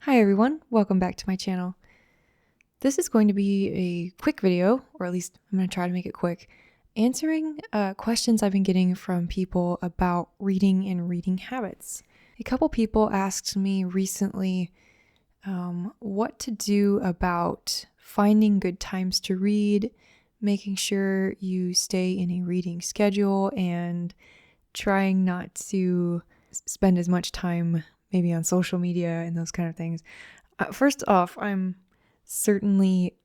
Hi everyone, welcome back to my channel. This is going to be a quick video, or at least I'm going to try to make it quick, answering questions I've been getting from people about reading and reading habits. A couple people asked me recently what to do about finding good times to read, making sure you stay in a reading schedule, and trying not to spend as much time maybe on social media and those kind of things. First off, I'm certainly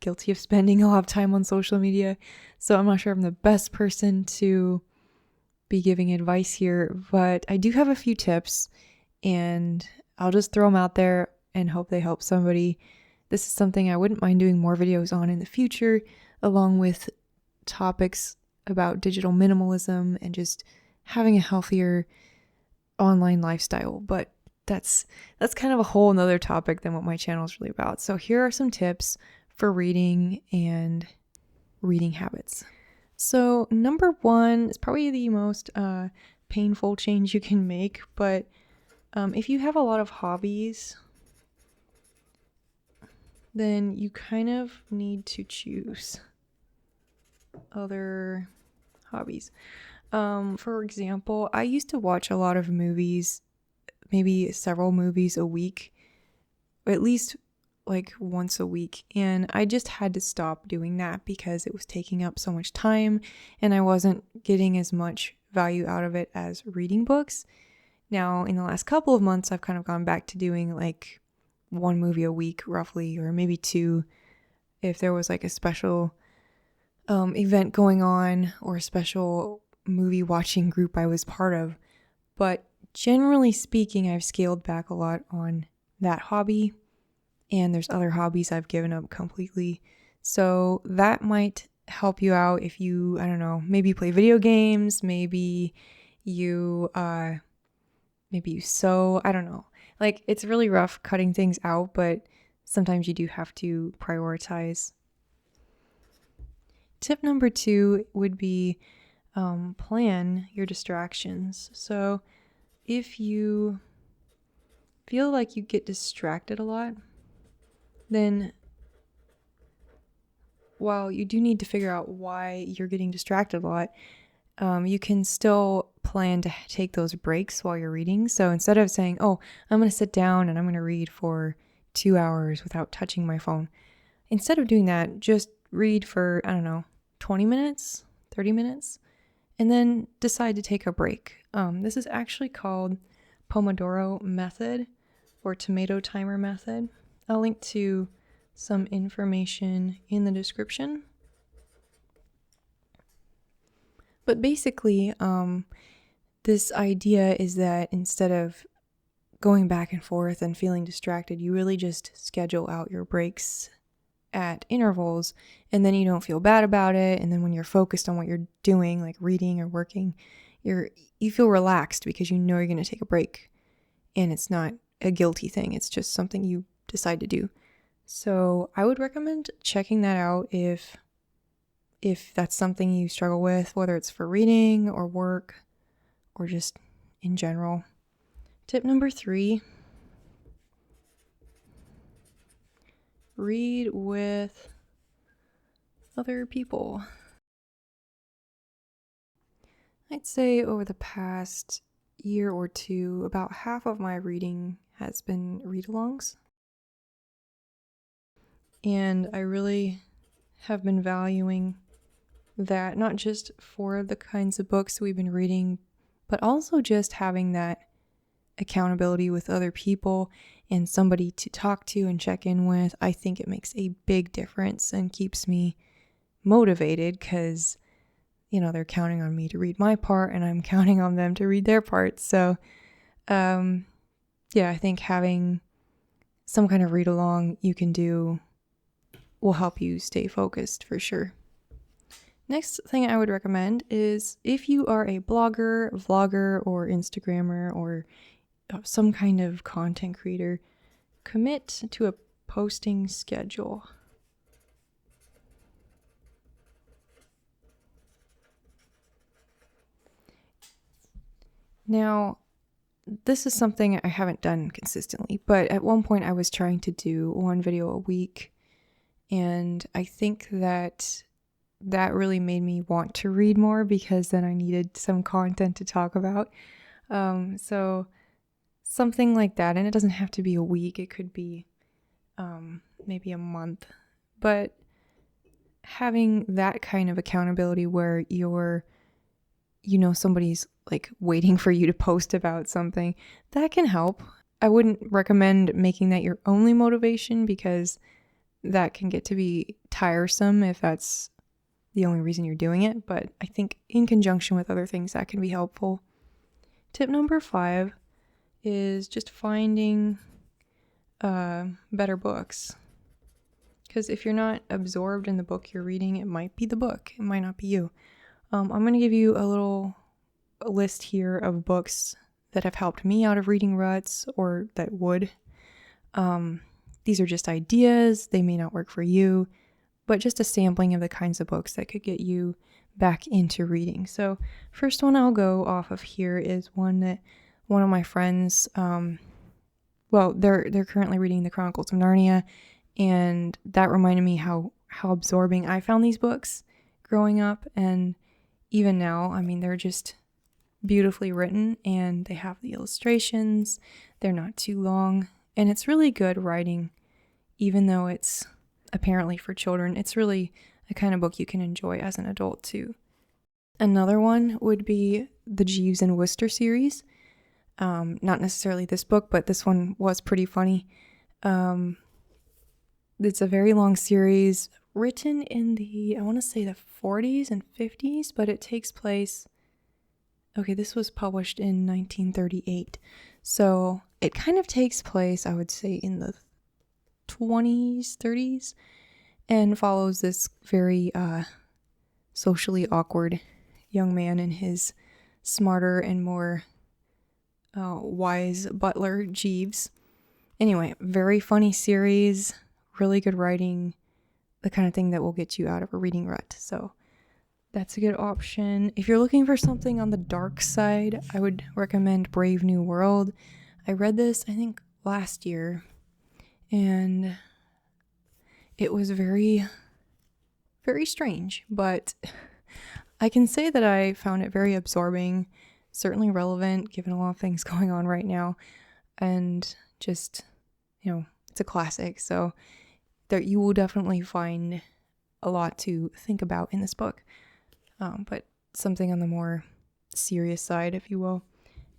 guilty of spending a lot of time on social media, so I'm not sure I'm the best person to be giving advice here, but I do have a few tips, and I'll just throw them out there and hope they help somebody. This is something I wouldn't mind doing more videos on in the future, along with topics about digital minimalism and just having a healthier online lifestyle, but that's kind of a whole nother topic than what my channel is really about. So here are some tips for reading and reading habits. So number one is probably the most painful change you can make, but if you have a lot of hobbies, then you kind of need to choose other hobbies. For example, I used to watch a lot of movies, maybe several movies a week, or at least like once a week. And I just had to stop doing that because it was taking up so much time and I wasn't getting as much value out of it as reading books. Now, in the last couple of months, I've kind of gone back to doing like one movie a week roughly, or maybe two if there was like a special event going on or a special movie watching group I was part of. But generally speaking, I've scaled back a lot on that hobby, and there's other hobbies I've given up completely. So that might help you out if you, I don't know, maybe you play video games, maybe you sew, I don't know. Like, it's really rough cutting things out, but sometimes you do have to prioritize. Tip number 2 would be plan your distractions. So if you feel like you get distracted a lot, then while you do need to figure out why you're getting distracted a lot, you can still plan to take those breaks while you're reading. So instead of saying, oh, I'm going to sit down and I'm going to read for 2 hours without touching my phone, instead of doing that, just read for, 20 minutes, 30 minutes, and then decide to take a break. This is actually called Pomodoro method or tomato timer method. I'll link to some information in the description. But basically, this idea is that instead of going back and forth and feeling distracted, you really just schedule out your breaks at intervals, and then you don't feel bad about it. And then when you're focused on what you're doing, like reading or working, you feel relaxed because you know you're going to take a break, and it's not a guilty thing. It's just something you decide to do. So I would recommend checking that out if that's something you struggle with, whether it's for reading or work or just in general. Tip number 3, read with other people. I'd say over the past year or two, about half of my reading has been read-alongs. And I really have been valuing that, not just for the kinds of books we've been reading, but also just having that accountability with other people and somebody to talk to and check in with. I think it makes a big difference and keeps me motivated because, they're counting on me to read my part and I'm counting on them to read their part. So, I think having some kind of read along you can do will help you stay focused for sure. Next thing I would recommend is if you are a blogger, vlogger, or Instagrammer, or some kind of content creator, commit to a posting schedule. Now, this is something I haven't done consistently, but at one point I was trying to do one video a week, and I think that really made me want to read more because then I needed some content to talk about. So something like that, and it doesn't have to be a week, it could be maybe a month, but having that kind of accountability where somebody's like waiting for you to post about something, that can help. I wouldn't recommend making that your only motivation because that can get to be tiresome if that's the only reason you're doing it, but I think in conjunction with other things that can be helpful. Tip number 5 is just finding better books. Because if you're not absorbed in the book you're reading, it might be the book, it might not be you. I'm going to give you a little list here of books that have helped me out of reading ruts, or that would. These are just ideas, they may not work for you, but just a sampling of the kinds of books that could get you back into reading. So first one I'll go off of here is one that one of my friends, they're currently reading the Chronicles of Narnia, and that reminded me how absorbing I found these books growing up, and even now, I mean, they're just beautifully written, and they have the illustrations, they're not too long, and it's really good writing, even though it's apparently for children. It's really a kind of book you can enjoy as an adult too. Another one would be the Jeeves and Wooster series. Not necessarily this book, but this one was pretty funny. It's a very long series written in the, I want to say the 40s and 50s, but it takes place, this was published in 1938. So it kind of takes place, I would say, in the 20s, 30s, and follows this very socially awkward young man and his smarter and more wise butler, Jeeves. Anyway, very funny series, really good writing, the kind of thing that will get you out of a reading rut. So that's a good option. If you're looking for something on the dark side, I would recommend Brave New World. I read this, I think, last year, and it was very, very strange, but I can say that I found it very absorbing, certainly relevant given a lot of things going on right now, and just, it's a classic, so that you will definitely find a lot to think about in this book, but something on the more serious side, if you will.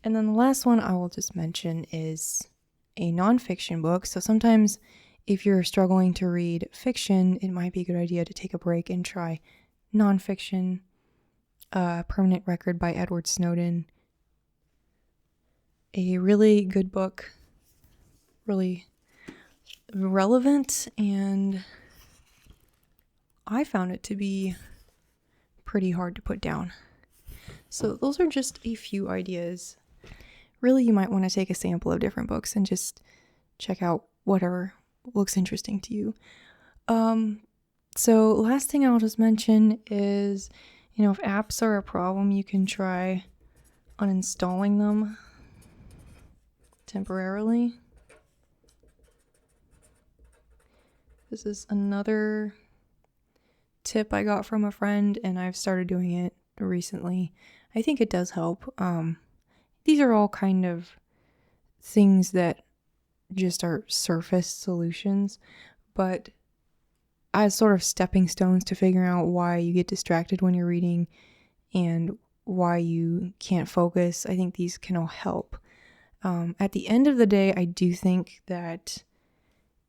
And then the last one I will just mention is a nonfiction book. So sometimes if you're struggling to read fiction, it might be a good idea to take a break and try nonfiction. Permanent Record by Edward Snowden. A really good book, really relevant, and I found it to be pretty hard to put down. So those are just a few ideas. Really, you might want to take a sample of different books and just check out whatever looks interesting to you. So last thing I'll just mention is, if apps are a problem, you can try uninstalling them temporarily. This is another tip I got from a friend, and I've started doing it recently. I think it does help. These are all kind of things that just are surface solutions, but as sort of stepping stones to figuring out why you get distracted when you're reading and why you can't focus, I think these can all help. At the end of the day, I do think that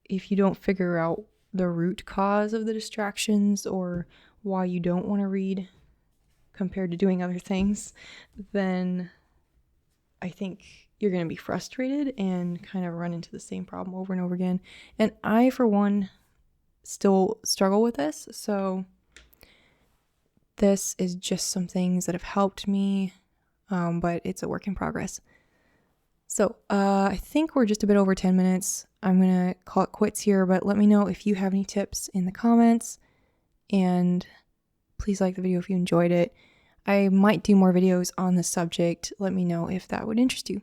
if you don't figure out the root cause of the distractions or why you don't want to read compared to doing other things, then I think you're going to be frustrated and kind of run into the same problem over and over again. And I, for one, still struggle with this. So this is just some things that have helped me, but it's a work in progress. So I think we're just a bit over 10 minutes. I'm going to call it quits here, but let me know if you have any tips in the comments, and please like the video if you enjoyed it. I might do more videos on the subject. Let me know if that would interest you.